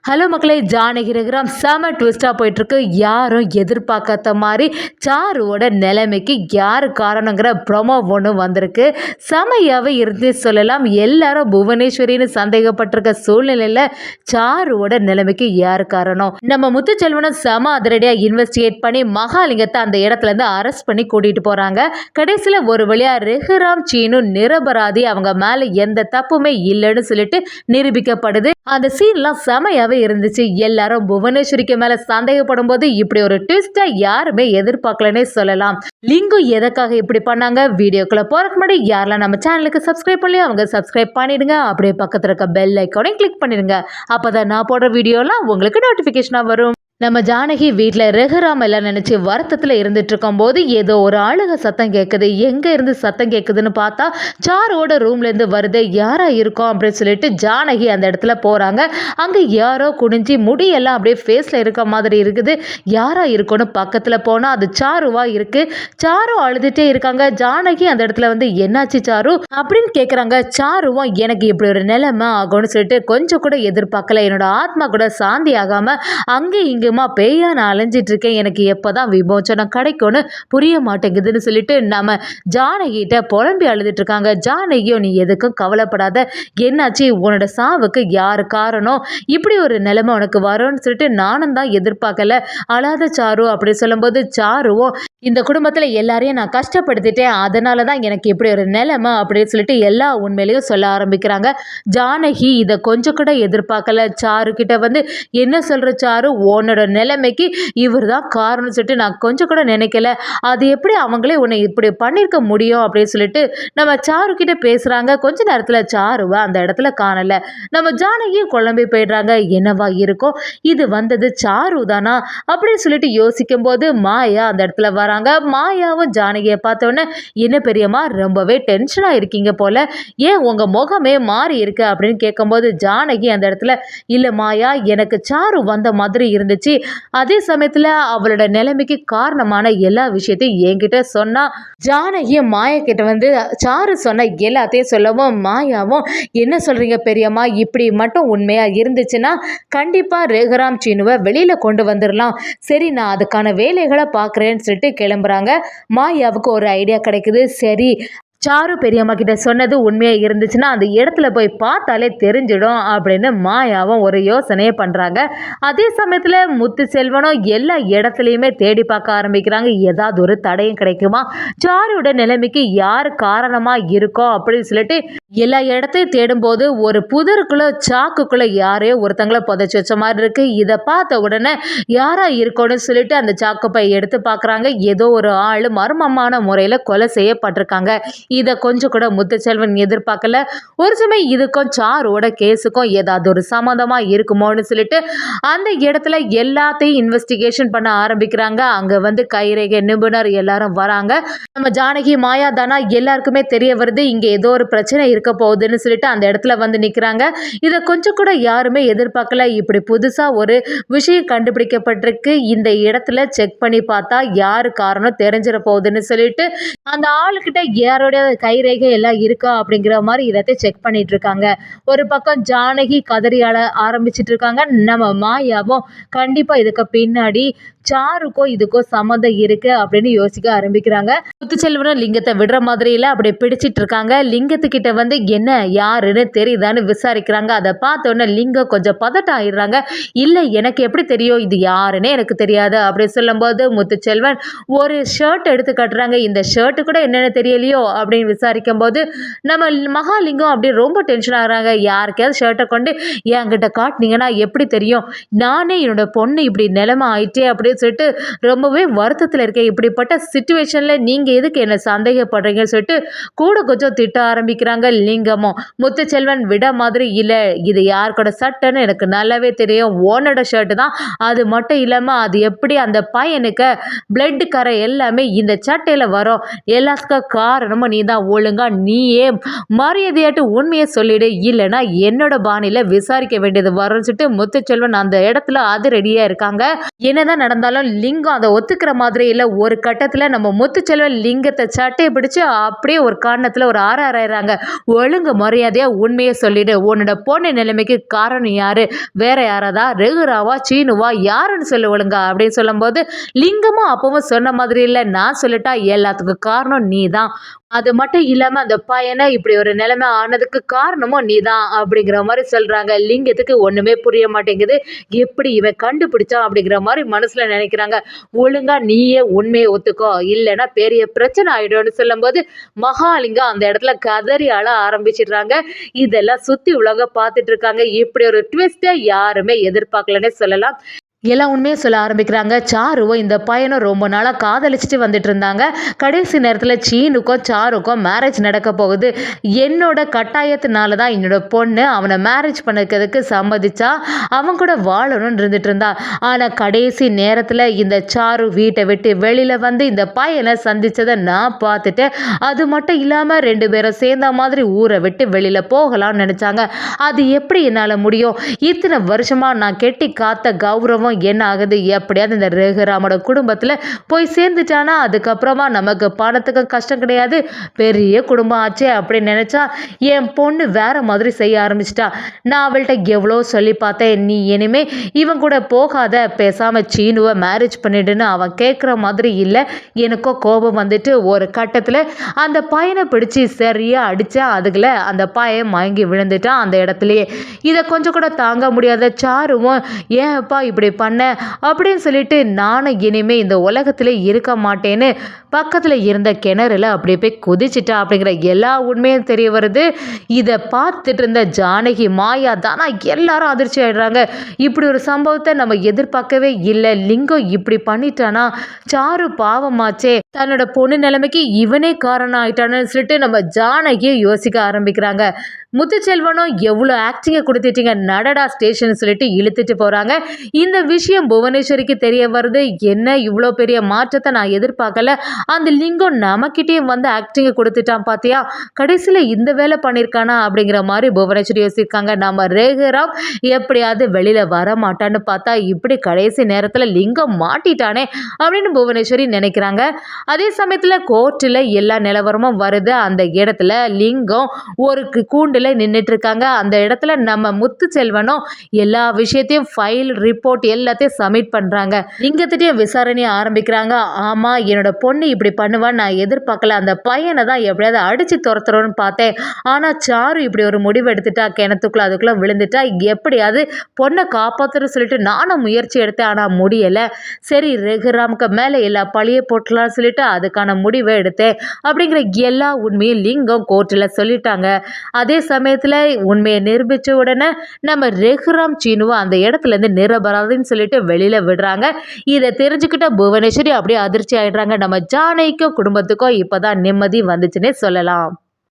Hello மக்களே, ஜானகி ரகுராம் செம ட்விஸ்ட்டாக போயிட்டுருக்கு. யாரும் எதிர்பார்க்காத மாதிரி சாருவோட நிலைமைக்கு யார் காரணங்கிற ப்ரொமோ ஒன்று வந்திருக்கு. செமையாகவே இருந்து சொல்லலாம். எல்லாரும் புவனேஸ்வரின்னு சந்தேகப்பட்டிருக்க சூழ்நிலையில் சாருவோட நிலைமைக்கு யார் காரணம்? நம்ம முத்துச்செல்வனும் செம அதிரடியாக இன்வெஸ்டிகேட் பண்ணி மகாலிங்கத்தை அந்த இடத்துலேருந்து அரெஸ்ட் பண்ணி கூட்டிகிட்டு போகிறாங்க. கடைசியில் ஒரு வழியாக ரகுராம் சீனு நிரபராதி, அவங்க மேலே எந்த தப்புமே இல்லைன்னு சொல்லிட்டு நிரூபிக்கப்படுது. அந்த சீன்லாம் செமையாகவே இருந்துச்சு. எல்லாரும் புவனேஸ்வரிக்கு மேல சந்தேகப்படும் போது இப்படி ஒரு ட்விஸ்டா யாருமே எதிர்பார்க்கலன்னே சொல்லலாம். லிங்கு எதற்காக இப்படி பண்ணாங்க? வீடியோக்குள்ள போறதுக்கு முன்னாடி யாரெல்லாம் நம்ம சேனலுக்கு சப்ஸ்கிரைப் பண்ணி அவங்க சப்ஸ்கிரைப் பண்ணிடுங்க. அப்படியே பக்கத்துல இருக்க பெல் ஐக்கானையும் கிளிக் பண்ணிடுங்க. அப்பதான் நான் போடுற வீடியோலாம் உங்களுக்கு நோட்டிபிகேஷனா வரும். நம்ம ஜானகி வீட்டில் ரகுராம் எல்லாம் நினச்சி வருத்தத்தில் இருந்துட்டு இருக்கும் போது ஏதோ ஒரு அழுக சத்தம் கேட்குது. எங்கே இருந்து சத்தம் கேட்குதுன்னு பார்த்தா சாரோட ரூம்லேருந்து வருது. யாரா இருக்கும் அப்படின்னு சொல்லிட்டு ஜானகி அந்த இடத்துல போகிறாங்க. அங்கே யாரோ குனிஞ்சி முடியெல்லாம் அப்படியே ஃபேஸில் இருக்க மாதிரி இருக்குது. யாரா இருக்கும்னு பக்கத்தில் போனால் அது சாருவா இருக்குது. சாரு அழுதுகிட்டே இருக்காங்க. ஜானகி அந்த இடத்துல வந்து என்னாச்சு சாரு அப்படின்னு கேட்குறாங்க. சாருவும் எனக்கு இப்படி ஒரு நிலைமை ஆகும்னு சொல்லிட்டு கொஞ்சம் கூட எதிர்பார்க்கல. என்னோட ஆத்மா கூட சாந்தி ஆகாமல் அங்கே இங்கே பேயா நான் அலைஞ்சிட்டு இருக்கேன். எனக்கு எப்போதான் விமோச்சனம் கிடைக்கும்னு புரிய மாட்டேங்குதுன்னு சொல்லிட்டு நம்ம ஜானகிட்ட புலம்பி அழுதுட்டு இருக்காங்க. ஜானகியும் நீ எதுக்கும் கவலைப்படாத, என்னாச்சு, உன்னோட சாவுக்கு யாரு காரணம், இப்படி ஒரு நிலைமை உனக்கு வரும்னு சொல்லிட்டு நானும் தான் எதிர்பார்க்கல, அழாத சாரு அப்படி சொல்லும்போது சாருவும் இந்த குடும்பத்தில் எல்லாரையும் நான் கஷ்டப்படுத்திட்டேன், அதனால தான் எனக்கு இப்படி ஒரு நிலைமை அப்படின்னு சொல்லிட்டு எல்லா உண்மையிலையும் சொல்ல ஆரம்பிக்கிறாங்க. ஜானகி இதை கொஞ்சம் கூட எதிர்பார்க்கல. சாரு கிட்ட வந்து என்ன சொல்கிற சாரு, உன்னோட நிலைமைக்கு இவர் தான் காரணம்னு சொல்லிட்டு நான் கொஞ்சம் கூட நினைக்கல, அது எப்படி அவங்களே உன்னை இப்படி பண்ணியிருக்க முடியும் அப்படின்னு சொல்லிட்டு நம்ம சாரு கிட்ட பேசுகிறாங்க. கொஞ்ச நேரத்தில் சாருவை அந்த இடத்துல காணலை. நம்ம ஜானகியும் குழம்பி போயிடுறாங்க. என்னவா இருக்கும், இது வந்தது சாரு தானா அப்படின்னு சொல்லிட்டு யோசிக்கும் போது மாயா அந்த இடத்துல வராங்க. மாயாவும் ஜானகியை பார்த்தோன்னே என்ன பெரியம்மா ரொம்பவே டென்ஷனாக இருக்கீங்க போல, ஏன் உங்கள் முகமே மாறி இருக்கு அப்படின்னு கேட்கும்போது ஜானகி அந்த இடத்துல இல்லை மாயா, எனக்கு சாரு வந்த மாதிரி இருந்துச்சு, அதே சமயத்தில் அவளோட நிலைமைக்கு காரணமான எல்லா விஷயத்தையும் என்கிட்ட சொன்னா. ஜானகியும் மாயா கிட்ட வந்து சாரு சொன்ன எல்லாத்தையும் சொல்லவும் மாயாவும் என்ன சொல்றீங்க பெரியம்மா, இப்படி மட்டும் உண்மையா இருந்துச்சுன்னா கண்டிப்பா ரகுராம் சீனுவை வெளியில கொண்டு வந்துடலாம், சரி நான் அதுக்கான வேலைகளை பார்க்குறேன்னு சொல்லிட்டு கிளம்புறாங்க. மாயாவுக்கு ஒரு ஐடியா கிடைக்குது. சரி சாரு பெரியம்மா கிட்ட சொன்னது உண்மையாக இருந்துச்சுன்னா அந்த இடத்துல போய் பார்த்தாலே தெரிஞ்சிடும் அப்படின்னு மாயாவும் ஒரு யோசனையே பண்ணுறாங்க. அதே சமயத்தில் முத்துச்செல்வனும் எல்லா இடத்துலையுமே தேடி பார்க்க ஆரம்பிக்கிறாங்க. ஏதாவது ஒரு தடையும் கிடைக்குமா, சாருவோட நிலைமைக்கு யார் காரணமாக இருக்கோ அப்படின்னு சொல்லிட்டு எல்லா இடத்தையும் தேடும்போது ஒரு புதருக்குள்ளே சாக்குக்குள்ளே யாரையோ ஒருத்தங்களை புதைச்சி வச்ச மாதிரி இருக்குது. இதை பார்த்த உடனே யாரா இருக்கணும்னு சொல்லிட்டு அந்த சாக்குப்பை எடுத்து பார்க்குறாங்க. ஏதோ ஒரு ஆள் மர்மமான முறையில் கொலை செய்யப்பட்டிருக்காங்க. இதை கொஞ்சம் கூட முத்துச்செல்வன் எதிர்பார்க்கல. ஒரு சமயம் இதுக்கும் சாரோட கேஸுக்கும் ஏதாவது ஒரு சம்மந்தமாக இருக்குமோன்னு சொல்லிட்டு அந்த இடத்துல எல்லாத்தையும் இன்வெஸ்டிகேஷன் பண்ண ஆரம்பிக்கிறாங்க. அங்கே வந்து கைரேகை நிபுணர் எல்லாரும் வராங்க. நம்ம ஜானகி மாயா தானா எல்லாருக்குமே தெரிய வருது, இங்கே ஏதோ ஒரு பிரச்சனை இருக்க போகுதுன்னு சொல்லிட்டு அந்த இடத்துல வந்து நிற்கிறாங்க. இதை கொஞ்சம் கூட யாருமே எதிர்பார்க்கல. இப்படி புதுசாக ஒரு விஷயம் கண்டுபிடிக்கப்பட்டிருக்கு, இந்த இடத்துல செக் பண்ணி பார்த்தா யாரு காரணம் தெரிஞ்சிட போகுதுன்னு சொல்லிட்டு அந்த ஆளுக்கிட்ட யாரோட கைரேகை எல்லாம் இருக்கா அப்படிங்கிற மாதிரி இதத்தை செக் பண்ணிட்டு இருக்காங்க. ஒரு பக்கம் ஜானகி கதறி ஆரம்பிச்சிட்டு இருக்காங்க. நம்ம மாயாவும் கண்டிப்பா இதுக்கு பின்னாடி சாருக்கோ இதுக்கோ சம்மந்தம் இருக்கு அப்படின்னு யோசிக்க ஆரம்பிக்கிறாங்க. முத்துச்செல்வனும் லிங்கத்தை விடுற மாதிரி இல்லை, அப்படி பிடிச்சிட்டு இருக்காங்க. லிங்கத்துக்கிட்ட வந்து என்ன யாருன்னு தெரியுதான்னு விசாரிக்கிறாங்க. அதை பார்த்தோன்னே லிங்கம் கொஞ்சம் பதட்டம் ஆயிடுறாங்க. இல்லை எனக்கு எப்படி தெரியும், இது யாருன்னே எனக்கு தெரியாது அப்படின்னு சொல்லும்போது முத்துச்செல்வன் ஒரு ஷர்ட் எடுத்து கட்டுறாங்க. இந்த ஷர்ட்டு கூட என்னென்ன தெரியலையோ அப்படின்னு விசாரிக்கும் போது நம்ம மகாலிங்கம் அப்படி ரொம்ப டென்ஷன் ஆகுறாங்க. யாருக்கையாவது ஷர்ட்டை கொண்டு என்கிட்ட காட்டினீங்கன்னா எப்படி தெரியும், நானே என்னோட பொண்ணு இப்படி நிலைமை ஆயிட்டே அப்படின்னு சொல்லிட்டு ரொம்பவே வருத்தத்தில் இருக்கேன், இப்படிப்பட்ட சிச்சுவேஷனில் நீங்கள் எதுக்கு என்ன சந்தேகப்படுறீங்கன்னு சொல்லிட்டு கூட கொஞ்சம் திட்ட ஆரம்பிக்கிறாங்க. லிங்கமும் முத்துச்செல்வன் விட மாதிரி இல்லை, இது யாருக்கோட சட்டைன்னு எனக்கு நல்லாவே தெரியும், ஓனோட ஷர்ட்டு தான், அது மட்டும் இல்லாமல் அது எப்படி அந்த பையனுக்கு பிளட் கரை எல்லாமே இந்த சட்டையில் வரும், எல்லாத்துக்கும் காரணமும் நீ தான். ஒழுங்கா நீயே மரியாதையாட்டு உண்மையை சொல்லிடு, இல்லைன்னா என்னோட பாணியில விசாரிக்க வேண்டியது வரும்னு சொல்லிட்டு முத்துச்செல்வன் அந்த இடத்துல அது ரெடியா இருக்காங்க. என்னதான் நடந்தாலும் லிங்கம் அதை ஒத்துக்கிற மாதிரி இல்லை. ஒரு கட்டத்தில் நம்ம முத்துச்செல்வன் லிங்கத்தை சட்டையை பிடிச்சு அப்படியே ஒரு காரணத்தில் ஒரு ஆறாயிறாங்க. ஒழுங்கு மரியாதையா உண்மையை சொல்லிடு, உன்னோட பொண்ணு நிலைமைக்கு காரணம் யாரு, வேற யாராதா, ரெகுராவா, சீனுவா, யாருன்னு சொல்லு ஒழுங்கா அப்படின்னு சொல்லும்போது லிங்கமும் அப்பவும் சொன்ன மாதிரி இல்லை, நான் சொல்லிட்டா எல்லாத்துக்கும் காரணம் நீ தான். அது மட்டும் இல்லாம அந்த பையனை இப்படி ஒரு நிலைமை ஆனதுக்கு காரணமும் நீதான் அப்படிங்கிற மாதிரி சொல்றாங்க. லிங்கத்துக்கு ஒண்ணுமே புரிய மாட்டேங்குது. எப்படி இவன் கண்டுபிடிச்சான் அப்படிங்கிற மாதிரி மனசுல நினைக்கிறாங்க. ஒழுங்கா நீயே உண்மையை ஒத்துக்கோ, இல்லைன்னா பெரிய பிரச்சனை ஆயிடும்னு சொல்லும்போது மகாலிங்கம் அந்த இடத்துல கதறி அழ ஆரம்பிச்சிடுறாங்க. இதெல்லாம் சுத்தி உலக பார்த்துட்டு இருக்காங்க. இப்படி ஒரு ட்விஸ்டை யாருமே எதிர்பார்க்கலன்னே சொல்லலாம். எல்லாம் உண்மையை சொல்ல ஆரம்பிக்கிறாங்க. சாருவும் இந்த பையனும் ரொம்ப நாளாக காதலிச்சுட்டு வந்துட்டு இருந்தாங்க. கடைசி நேரத்தில் சீனுக்கும் சாருக்கும் மேரேஜ் நடக்க போகுது. என்னோட கட்டாயத்தினால தான் என்னோட பொண்ணு அவனை மேரேஜ் பண்ணிக்கிறதுக்கு சம்மதிச்சா, அவன் கூட வாழணும்னு இருந்துட்டு இருந்தா. ஆனால் கடைசி நேரத்தில் இந்த சாரு வீட்டை விட்டு வெளியில் வந்து இந்த பையனை சந்தித்ததை நான் பார்த்துட்டு, அது மட்டும் இல்லாமல் 2 பேரும் சேர்ந்த மாதிரி ஊரை விட்டு வெளியில் போகலாம்னு நினச்சாங்க. அது எப்படி என்னால் முடியும்? இத்தனை வருஷமாக நான் கெட்டி காத்த கௌரவம் என்ன ஆகுது? எப்படியாவது இந்த ரகுராமோட குடும்பத்தில் போய் சேர்ந்துட்டானா அதுக்கப்புறமா நமக்கு பணத்துக்கு கஷ்டம் கிடையாது, பெரிய குடும்பம் ஆச்சே அப்படின்னு நினச்சா என் பொண்ணு வேற மாதிரி செய்ய ஆரம்பிச்சிட்டா. நான் அவள்கிட்ட எவ்வளோ சொல்லி பார்த்தேன், நீ இனிமே இவன் கூட போகாத, பேசாம சீனுவை மேரேஜ் பண்ணிடுன்னு அவன் கேட்குற மாதிரி இல்லை. எனக்கோ கோபம் வந்துட்டு ஒரு கட்டத்தில் அந்த பையனை பிடிச்சி சரியா அடித்தேன். அதுக்குள்ள அந்த பையன் மயங்கி விழுந்துட்டான் அந்த இடத்துலையே. இதை கொஞ்சம் கூட தாங்க முடியாத சாருவும் ஏன்ப்பா இப்படி பண்ண அப்படின்னு சொல்லிட்டு நானும் இனிமே இந்த உலகத்துல இருக்க மாட்டேன்னு பக்கத்துல இருந்த கிணறுல அப்படியே போய் குதிச்சிட்டா அப்படிங்கிற எல்லா உண்மையும் தெரிய வருது. இதை பார்த்துட்டு இருந்த ஜானகி, மாயா, தானா எல்லாரும் அதிர்ச்சி ஆயிடுறாங்க. இப்படி ஒரு சம்பவத்தை நம்ம எதிர்பார்க்கவே இல்லை. லிங்கம் இப்படி பண்ணிட்டானா, சாரு பாவமாச்சே, தன்னோட பொண்ணு நிலைமைக்கு இவனே காரணம் ஆயிட்டான்னு சொல்லிட்டு நம்ம ஜானகியை யோசிக்க ஆரம்பிக்கிறாங்க. முத்துச்செல்வனும் எவ்வளோ ஆக்டிங்கை கொடுத்துட்டீங்க, நடடா ஸ்டேஷன் சொல்லிட்டு இழுத்துட்டு போகிறாங்க. இந்த விஷயம் புவனேஸ்வரிக்கு தெரிய வருது. என்ன இவ்வளோ பெரிய மாற்றத்தை நான் எதிர்பார்க்கல, அந்த லிங்கம் நமக்கிட்டேயும் வந்து ஆக்டிங்கை கொடுத்துட்டான் பார்த்தியா, கடைசியில் இந்த வேலை பண்ணியிருக்கானா அப்படிங்கிற மாதிரி புவனேஸ்வரி யோசிக்காங்க. நம்ம ரேகராம் எப்படியாவது வெளியில் வர மாட்டான்னு பார்த்தா இப்படி கடைசி நேரத்தில் லிங்கம் மாட்டிட்டானே அப்படின்னு புவனேஸ்வரி நினைக்கிறாங்க. அதே சமயத்தில் கோர்ட்டில் எல்லா நிலவரமும் வருது. அந்த இடத்துல லிங்கம் ஒரு கூண்டில் நின்றுட்டு இருக்காங்க. அந்த இடத்துல நம்ம முத்துச்செல்வனும் எல்லா விஷயத்தையும் ஃபைல் ரிப்போர்ட் எல்லாத்தையும் சப்மிட் பண்றாங்க. லிங்கத்திட்டையும் விசாரணையை ஆரம்பிக்கிறாங்க. ஆமா, என்னோட பொண்ணு இப்படி பண்ணுவான்னு நான் எதிர்பார்க்கல, அந்த பையனை தான் எப்படியாவது அடிச்சு துரத்துறோன்னு பார்த்தேன். ஆனா சாரு இப்படி ஒரு முடிவு எடுத்துட்டா, கிணத்துக்குள்ள அதுக்குள்ள விழுந்துட்டா, எப்படியாவது பொண்ணை காப்பாத்துன்னு சொல்லிட்டு நானும் முயற்சி எடுத்தேன், ஆனா முடியல. சரி, ரகுராமுக்கு மேல எல்லா பழிய போட்டலாம்னு சொல்லிட்டு அதுக்கான முடிவை எடுத்தேன் அப்படிங்கிற எல்லா உண்மையும் லிங்கம் கோர்ட்டில் சொல்லிட்டாங்க. அதே சமயத்தில் உண்மையை நிரூபித்த உடனே நம்ம ரகுராம் சீனுவை அந்த இடத்துலேருந்து நிரபராதின்னு சொல்லிட்டு வெளியில் விடுறாங்க. இதை தெரிஞ்சுக்கிட்ட புவனேஸ்வரி அப்படியே அதிர்ச்சி ஆயிடுறாங்க. நம்ம ஜானகிக்கும் குடும்பத்துக்கும் இப்போ தான் நிம்மதி வந்துச்சுன்னே சொல்லலாம்.